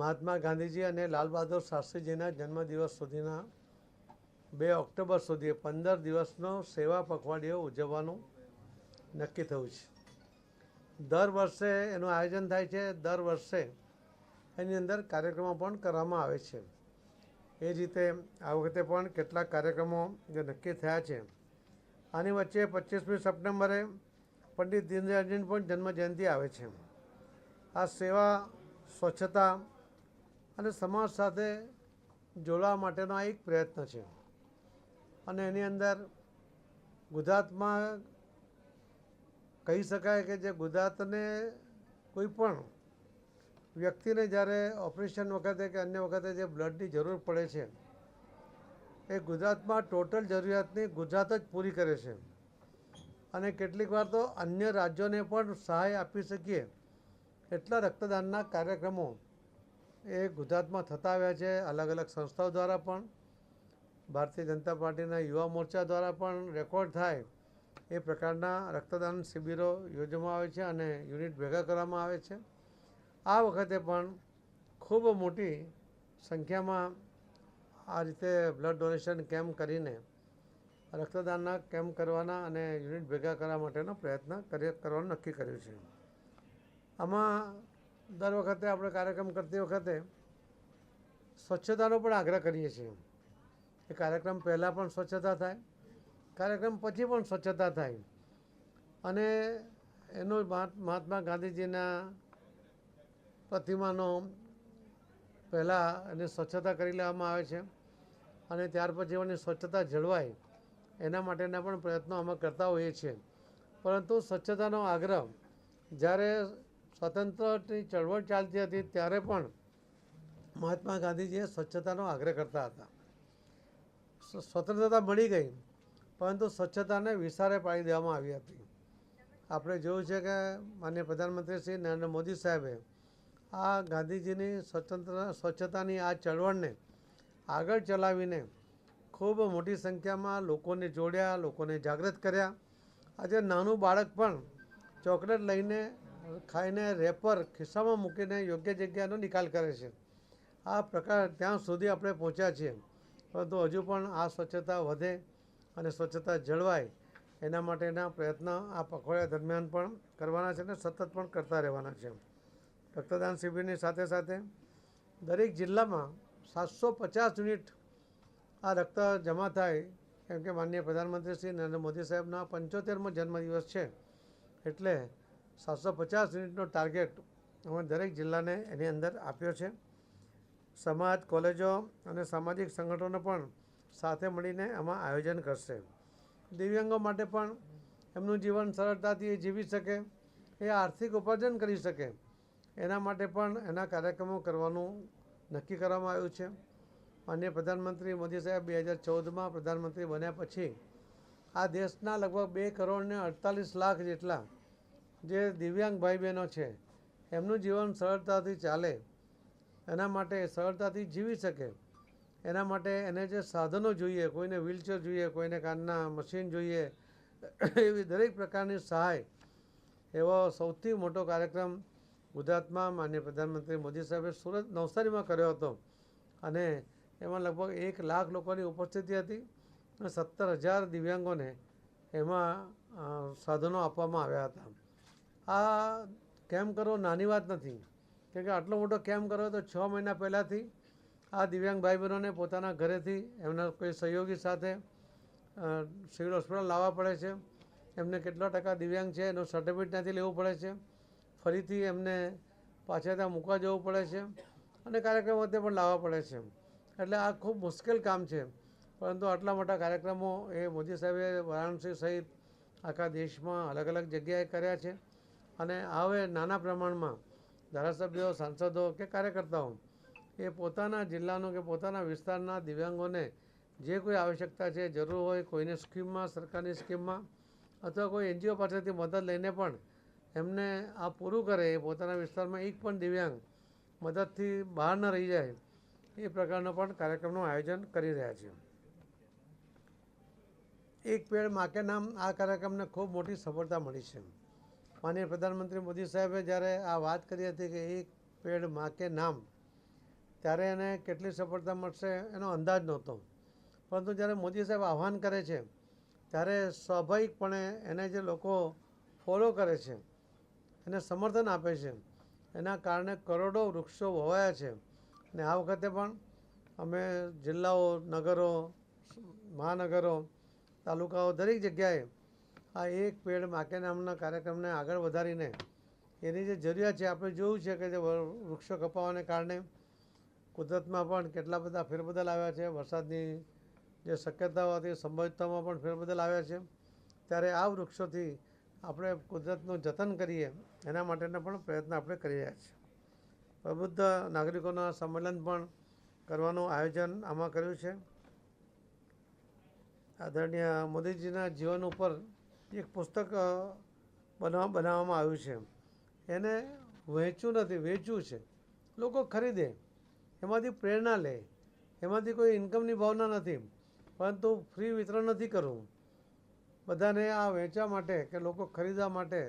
મહાત્મા ગાંધીજી અને લાલ બહાદુર શાસ્ત્રીજીના જન્મદિવસ સુધીના 2 ઓક્ટોબર સુધી 15 દિવસનો સેવા પખવાડિયો ઉજવવાનું નક્કી થયું છે. દર વર્ષે એનું આયોજન થાય છે. દર વર્ષે એની અંદર કાર્યક્રમો પણ કરવામાં આવે છે. એ જ રીતે આ વખતે પણ કેટલાક કાર્યક્રમો જે નક્કી થયા છે. આની વચ્ચે 25મી સપ્ટેમ્બરે પંડિત દીનદયાળજીની પણ જન્મજયંતિ આવે છે. આ સેવા, સ્વચ્છતા અને સમાજ સાથે જોડવા માટેનો આ એક પ્રયત્ન છે. અને એની અંદર ગુજરાતમાં કહી શકાય કે જે ગુજરાતને કોઈ પણ વ્યક્તિને જ્યારે ઓપરેશન વખતે કે અન્ય વખતે જે બ્લડની જરૂર પડે છે એ ગુજરાતમાં ટોટલ જરૂરિયાતની ગુજરાત જ પૂરી કરે છે. અને કેટલીક વાર તો અન્ય રાજ્યોને પણ સહાય આપી શકીએ એટલા રક્તદાનના કાર્યક્રમો એ ગુજરાતમાં થતા આવ્યા છે. અલગ અલગ સંસ્થાઓ દ્વારા પણ, ભારતીય જનતા પાર્ટીના યુવા મોરચા દ્વારા પણ રેકોર્ડ થાય એ પ્રકારના રક્તદાન શિબિરો યોજવામાં આવે છે અને યુનિટ ભેગા કરવામાં આવે છે. આ વખતે પણ ખૂબ મોટી સંખ્યામાં આ રીતે બ્લડ ડોનેશન કેમ્પ કરીને રક્તદાનના કેમ્પ કરવાના અને યુનિટ ભેગા કરવા માટેનો પ્રયત્ન કરવાનું નક્કી કર્યું છે. આમાં દર વખતે આપણે કાર્યક્રમ કરતી વખતે સ્વચ્છતાનો પણ આગ્રહ કરીએ છીએ. એ કાર્યક્રમ પહેલાં પણ સ્વચ્છતા થાય, કાર્યક્રમ પછી પણ સ્વચ્છતા થાય. અને એનો મહાત્મા ગાંધીજીના પ્રતિમાનો પહેલાં એની સ્વચ્છતા કરી લેવામાં આવે છે અને ત્યાર પછી એની સ્વચ્છતા જળવાય એના માટેના પણ પ્રયત્નો અમે કરતા હોઈએ છીએ. પરંતુ સ્વચ્છતાનો આગ્રહ જ્યારે સ્વતંત્રની ચળવળ ચાલતી હતી ત્યારે પણ મહાત્મા ગાંધીજીએ સ્વચ્છતાનો આગ્રહ કરતા હતા. સ્વતંત્રતા મળી ગઈ પરંતુ સ્વચ્છતાને વિસારે પાડી દેવામાં આવી હતી. આપણે જોયું છે કે માનનીય પ્રધાનમંત્રી શ્રી નરેન્દ્ર મોદી સાહેબે આ ગાંધીજીની સ્વચ્છતાની આ ચળવળને આગળ ચલાવીને ખૂબ મોટી સંખ્યામાં લોકોને જોડ્યા, લોકોને જાગૃત કર્યા. આજે નાનું બાળક પણ ચોકલેટ લઈને ખાઈને રેપર ખિસ્સામાં મૂકીને યોગ્ય જગ્યાનો નિકાલ કરે છે. આ પ્રકાર ત્યાં સુધી આપણે પહોંચ્યા છીએ. પરંતુ હજુ પણ આ સ્વચ્છતા વધે અને સ્વચ્છતા જળવાય એના માટેના પ્રયત્ન આ પખવાડિયા દરમિયાન પણ કરવાના છે અને સતત પણ કરતા રહેવાના છે. રક્તદાન શિબિરની સાથે સાથે દરેક જિલ્લામાં 750 યુનિટ આ રક્ત જમા થાય. કેમ કે માનનીય પ્રધાનમંત્રી શ્રી નરેન્દ્ર મોદી સાહેબના 75મો જન્મદિવસ છે એટલે 750 યુનિટનો ટાર્ગેટ અમે દરેક જિલ્લાને એની અંદર આપ્યો છે. સમાજ, કોલેજો અને સામાજિક સંગઠનો પણ સાથે મળીને આમાં આયોજન કરશે. દિવ્યાંગો માટે પણ એમનું જીવન સરળતાથી જીવી શકે, એ આર્થિક ઉપાર્જન કરી શકે એના માટે પણ એના કાર્યક્રમો કરવાનું નક્કી કરવામાં આવ્યું છે. માનનીય પ્રધાનમંત્રી મોદી સાહેબ 2014માં પ્રધાનમંત્રી બન્યા પછી આ દેશના લગભગ 2,48,00,000 જેટલા જે દિવ્યાંગ ભાઈ બહેનો છે એમનું જીવન સરળતાથી ચાલે એના માટે, સરળતાથી જીવી શકે એના માટે એને જે સાધનો જોઈએ, કોઈને વ્હીલચેર જોઈએ, કોઈને કાનના મશીન જોઈએ, એવી દરેક પ્રકારની સહાય એવો સૌથી મોટો કાર્યક્રમ ગુજરાતમાં માનનીય પ્રધાનમંત્રી મોદી સાહેબે નવસારીમાં કર્યો હતો અને એમાં લગભગ 1 લાખ લોકોની ઉપસ્થિતિ હતી અને 17,000 દિવ્યાંગોને એમાં સાધનો આપવામાં આવ્યા હતા. આ કેમ્પ કરવો નાની વાત નથી. કેમ કે આટલો મોટો કેમ્પ કરવો તો 6 મહિના પહેલાંથી આ દિવ્યાંગ ભાઈ બહેનોને પોતાના ઘરેથી એમના કોઈ સહયોગી સાથે સિવિલ હોસ્પિટલ લાવવા પડે છે. એમને કેટલા ટકા દિવ્યાંગ છે એનું સર્ટિફિકેટ ત્યાંથી લેવું પડે છે. ફરીથી એમને પાછા ત્યાં મૂકવા જવું પડે છે અને કાર્યક્રમ વખતે પણ લાવવા પડે છે. એટલે આ ખૂબ મુશ્કેલ કામ છે. પરંતુ આટલા મોટા કાર્યક્રમો એ મોદી સાહેબે વારાણસી સહિત આખા દેશમાં અલગ અલગ જગ્યાએ કર્યા છે. અને હવે નાના પ્રમાણમાં ધારાસભ્યો, સાંસદો કે કાર્યકર્તાઓ એ પોતાના જિલ્લાનું કે પોતાના વિસ્તારના દિવ્યાંગોને જે કોઈ આવશ્યકતા છે, જરૂર હોય, કોઈને સ્કીમમાં, સરકારની સ્કીમમાં અથવા કોઈ NGO પાસેથી મદદ લઈને પણ એમને આ પૂરું કરે, એ પોતાના વિસ્તારમાં એક પણ દિવ્યાંગ મદદથી બહાર ન રહી જાય એ પ્રકારનો પણ કાર્યક્રમનું આયોજન કરી રહ્યા છે. એક પેડ માં કે નામ આ કાર્યક્રમને ખૂબ મોટી સફળતા મળી છે. માનનીય પ્રધાનમંત્રી મોદી સાહેબે જ્યારે આ વાત કરી હતી કે એક પેડ માં કે નામ, ત્યારે એને કેટલી સફળતા મળશે એનો અંદાજ નહોતો. પરંતુ જ્યારે મોદી સાહેબ આહ્વાન કરે છે ત્યારે સ્વાભાવિકપણે એને જે લોકો ફોલો કરે છે, એને સમર્થન આપે છે, એના કારણે કરોડો વૃક્ષો વવાયા છે. અને આ વખતે પણ અમે જિલ્લાઓ, નગરો, મહાનગરો, તાલુકાઓ દરેક જગ્યાએ આ એક પેડ માકે નામના કાર્યક્રમને આગળ વધારીને એની જે જરૂરિયાત છે, આપણે જોયું છે કે જે વૃક્ષો કપાવાને કારણે કુદરતમાં પણ કેટલા બધા ફેરબદલ આવ્યા છે, વરસાદની જે શક્યતાઓ હતી સંભવિતતામાં પણ ફેરબદલ આવ્યા છે. ત્યારે આ વૃક્ષોથી આપણે કુદરતનું જતન કરીએ એના માટેના પણ પ્રયત્ન આપણે કરી રહ્યા છીએ. પ્રબુદ્ધ નાગરિકોના સંમેલન પણ કરવાનું આયોજન આમાં કર્યું છે. આદરણીય મોદીજીના જીવન ઉપર એક પુસ્તક બનાવવામાં આવ્યું છે. એને વહેંચવું નથી, વેચવું છે. લોકો ખરીદે, એમાંથી પ્રેરણા લે, એમાંથી કોઈ ઇન્કમની ભાવના નથી, પરંતુ ફ્રી વિતરણ નથી કરવું. બધાને આ વેચવા માટે કે લોકો ખરીદવા માટે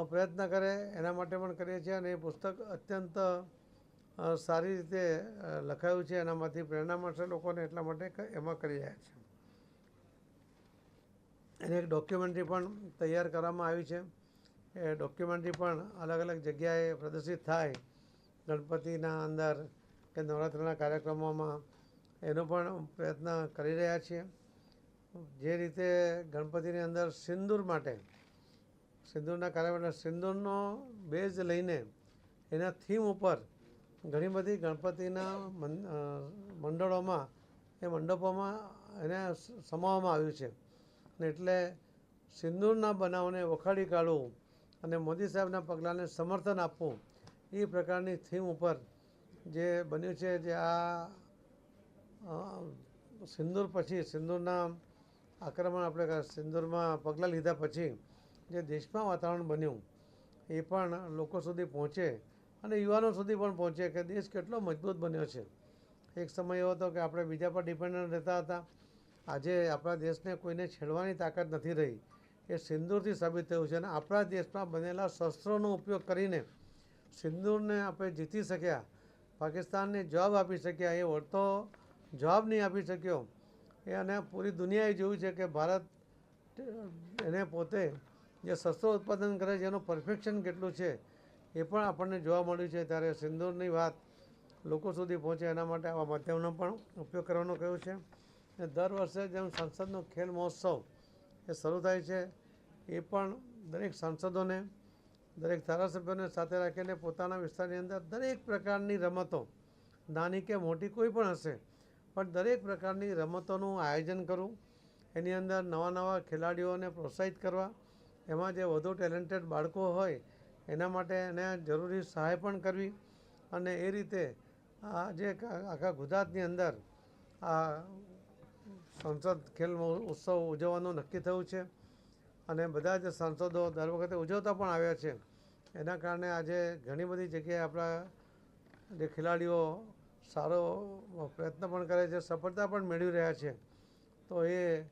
પ્રયત્ન કરે એના માટે પણ કરીએ છીએ. અને એ પુસ્તક અત્યંત સારી રીતે લખાયું છે, એનામાંથી પ્રેરણા મળશે લોકોને, એટલા માટે એમાં કરી રહ્યા છે. એની એક ડોક્યુમેન્ટરી પણ તૈયાર કરવામાં આવી છે. એ ડોક્યુમેન્ટરી પણ અલગ અલગ જગ્યાએ પ્રદર્શિત થાય, ગણપતિના અંદર કે નવરાત્રિના કાર્યક્રમોમાં, એનો પણ પ્રયત્ન કરી રહ્યા છીએ. જે રીતે ગણપતિની અંદર સિંદૂર માટે, સિંદૂરના કાર્યક્રમ, સિંદૂરનો બેઝ લઈને એના થીમ ઉપર ઘણી બધી ગણપતિના મંડળોમાં, એ મંડપોમાં એને સમાવવામાં આવ્યું છે. અને એટલે સિંદૂરના બનાવને વખાડી કાઢવું અને મોદી સાહેબના પગલાંને સમર્થન આપવું, એ પ્રકારની થીમ ઉપર જે બન્યું છે. જે આ સિંદૂર પછી, સિંદૂરના આક્રમણ, આપણે સિંદૂરમાં પગલાં લીધા પછી જે દેશમાં વાતાવરણ બન્યું એ પણ લોકો સુધી પહોંચે અને યુવાનો સુધી પણ પહોંચે કે દેશ કેટલો મજબૂત બન્યો છે. એક સમય એવો હતો કે આપણે બીજા પર ડિપેન્ડન્ટ રહેતા હતા. આજે આપણા દેશને કોઈને છેડવાની તાકાત નથી રહી. એ સિંદૂરથી સાબિત થયું છે. અને આપણા દેશમાં બનેલા શસ્ત્રોનો ઉપયોગ કરીને સિંદૂરને આપણે જીતી શક્યા, પાકિસ્તાનને જવાબ આપી શક્યા. એ વળતો જવાબ નહીં આપી શક્યો. એ અને પૂરી દુનિયાએ જોયું છે કે ભારત એને પોતે જે શસ્ત્રો ઉત્પાદન કરે છે એનું પરફેક્શન કેટલું છે એ પણ આપણને જોવા મળ્યું છે. ત્યારે સિંદૂરની વાત લોકો સુધી પહોંચે એના માટે આવા માધ્યમનો પણ ઉપયોગ કરવાનું કહ્યું છે. અને દર વર્ષે જેમ સંસદનો ખેલ મહોત્સવ એ શરૂ થાય છે, એ પણ દરેક સાંસદોને, દરેક ધારાસભ્યોને સાથે રાખીને પોતાના વિસ્તારની અંદર દરેક પ્રકારની રમતો, નાની કે મોટી કોઈ પણ હશે, પણ દરેક પ્રકારની રમતોનું આયોજન કરવું, એની અંદર નવા નવા ખેલાડીઓને પ્રોત્સાહિત કરવા, એમાં જે વધુ ટેલેન્ટેડ બાળકો હોય એના માટે એને જરૂરી સહાય પણ કરવી. અને એ રીતે આ જે આખા ગુજરાતની અંદર આ સંસદ ખેલ ઉત્સવ ઉજવવાનું નક્કી થયું છે. અને બધા જ સાંસદો દર વખતે ઉજવતા પણ આવ્યા છે. એના કારણે આજે ઘણી બધી જગ્યાએ આપણા જે ખેલાડીઓ સારો પ્રયત્ન પણ કરે છે, સફળતા પણ મેળવી રહ્યા છે. તો એ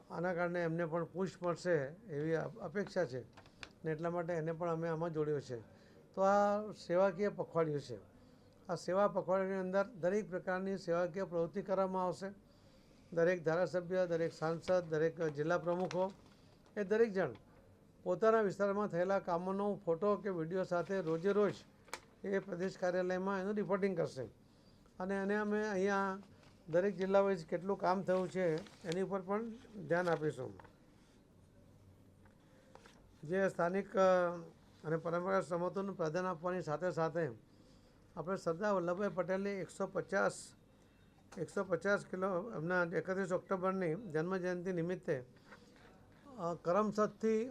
આના કારણે એમને પણ પુશ મળશે એવી અપેક્ષા છે. ને એટલા માટે એને પણ અમે આમાં જોડ્યો છે. તો આ સેવાકીય પખવાડિયું છે. આ સેવા પખવાડિયાની અંદર દરેક પ્રકારની સેવાકીય પ્રવૃત્તિ કરવામાં આવશે. દરેક ધારાસભ્ય, દરેક સાંસદ, દરેક જિલ્લા પ્રમુખો, એ દરેક જણ પોતાના વિસ્તારમાં થયેલા કામોનો ફોટો કે વિડીયો સાથે રોજે રોજ એ પ્રદેશ કાર્યાલયમાં એનું રિપોર્ટિંગ કરશે. અને એને અમે અહીંયા દરેક જિલ્લા વાઇઝ કેટલું કામ થયું છે એની ઉપર પણ ધ્યાન આપીશું. જે સ્થાનિક અને પરંપરાગત રમતોનું પ્રાધાન્ય આપવાની સાથે સાથે આપણે સરદાર વલ્લભભાઈ પટેલની 150 કિલો એમના 31 ઓક્ટોબરની જન્મજયંતિ નિમિત્તે કરમસદથી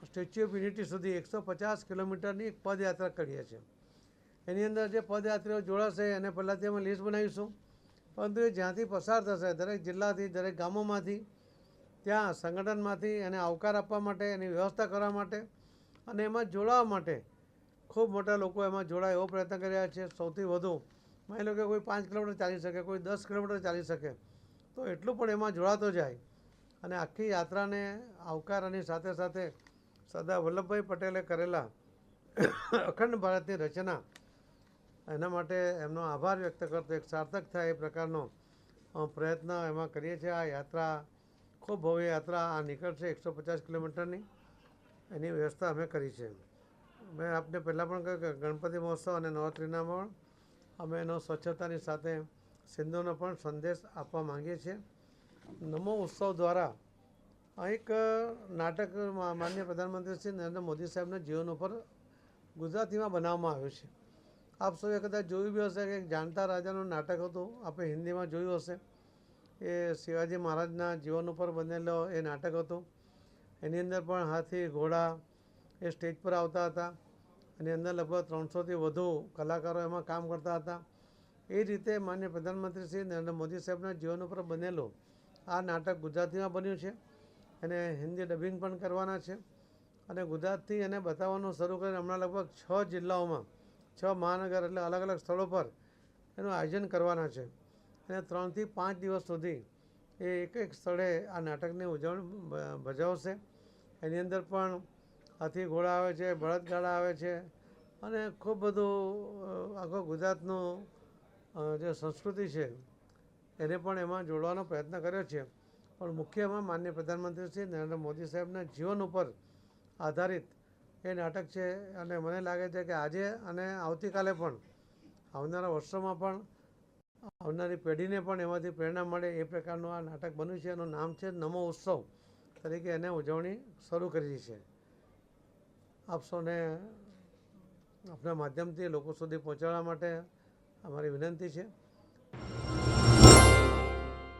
સ્ટેચ્યુ ઓફ યુનિટી સુધી 150 કિલોમીટરની એક પદયાત્રા કરીએ છીએ. એની અંદર જે પદયાત્રીઓ જોડાશે એને પહેલાંથી અમે લિસ્ટ બનાવીશું. પરંતુ એ જ્યાંથી પસાર થશે, દરેક જિલ્લાથી, દરેક ગામોમાંથી, ત્યાં સંગઠનમાંથી એને આવકાર આપવા માટે, એની વ્યવસ્થા કરવા માટે અને એમાં જોડાવા માટે ખૂબ મોટા લોકો એમાં જોડાય એવો પ્રયત્ન કરી રહ્યા છે. સૌથી વધુ માની લો કે કોઈ 5 કિલોમીટર ચાલી શકે, કોઈ 10 કિલોમીટર ચાલી શકે, તો એટલું પણ એમાં જોડાતો જાય. અને આખી યાત્રાને આવકારની સાથે સાથે સરદાર વલ્લભભાઈ પટેલે કરેલા અખંડ ભારતની રચના એના માટે એમનો આભાર વ્યક્ત કરતો એક સાર્થક થાય એ પ્રકારનો પ્રયત્ન એમાં કરીએ છીએ. આ યાત્રા ખૂબ ભવ્ય યાત્રા આ નીકળશે 150 કિલોમીટરની, એની વ્યવસ્થા અમે કરી છે. મેં આપને પહેલાં પણ કહ્યું કે ગણપતિ મહોત્સવ અને નવરાત્રિના પણ અમે એનો સ્વચ્છતાની સાથે સિંધુનો પણ સંદેશ આપવા માંગીએ છીએ. નમો ઉત્સવ દ્વારા એક નાટક માનનીય પ્રધાનમંત્રી શ્રી નરેન્દ્ર મોદી સાહેબના જીવન ઉપર ગુજરાતીમાં બનાવવામાં આવ્યું છે. આપ સૌએ કદાચ જોયું બી હશે કે એક જાણતા રાજાનું નાટક હતું, આપણે હિન્દીમાં જોયું હશે. એ શિવાજી મહારાજના જીવન ઉપર બનેલો એ નાટક હતું. એની અંદર પણ હાથી ઘોડા એ સ્ટેજ પર આવતા હતા. એની અંદર લગભગ 300થી વધુ કલાકારો એમાં કામ કરતા હતા. એ રીતે માનનીય પ્રધાનમંત્રી શ્રી નરેન્દ્ર મોદી સાહેબના જીવન ઉપર બનેલું આ નાટક ગુજરાતીમાં બન્યું છે. એને હિન્દી ડબિંગ પણ કરવાના છે અને ગુજરાતથી એને બતાવવાનું શરૂ કરીને હમણાં લગભગ 6 જિલ્લાઓમાં 6 મહાનગર એટલે અલગ અલગ સ્થળો પર એનું આયોજન કરવાના છે. અને 3 થી 5 દિવસ સુધી એ એક એક સ્થળે આ નાટકની ઉજવણી ભજવશે. એની અંદર પણ હાથી ઘોડા આવે છે, બળદગાડા આવે છે અને ખૂબ બધું આખો ગુજરાતનું જે સંસ્કૃતિ છે એને પણ એમાં જોડવાનો પ્રયત્ન કર્યો છે. પણ મુખ્યમાં માનનીય પ્રધાનમંત્રી શ્રી નરેન્દ્ર મોદી સાહેબના જીવન ઉપર આધારિત એ નાટક છે. અને મને લાગે છે કે આજે અને આવતીકાલે પણ આવનારા વર્ષોમાં પણ આવનારી પેઢીને પણ એમાંથી પ્રેરણા મળે એ પ્રકારનું આ નાટક બન્યું છે. એનું નામ છે નમો ઉત્સવ તરીકે એને ઉજવણી શરૂ કરી છે. આપ સૌને આપણા માધ્યમથી લોકો સુધી પહોંચાડવા માટે અમારી વિનંતી છે.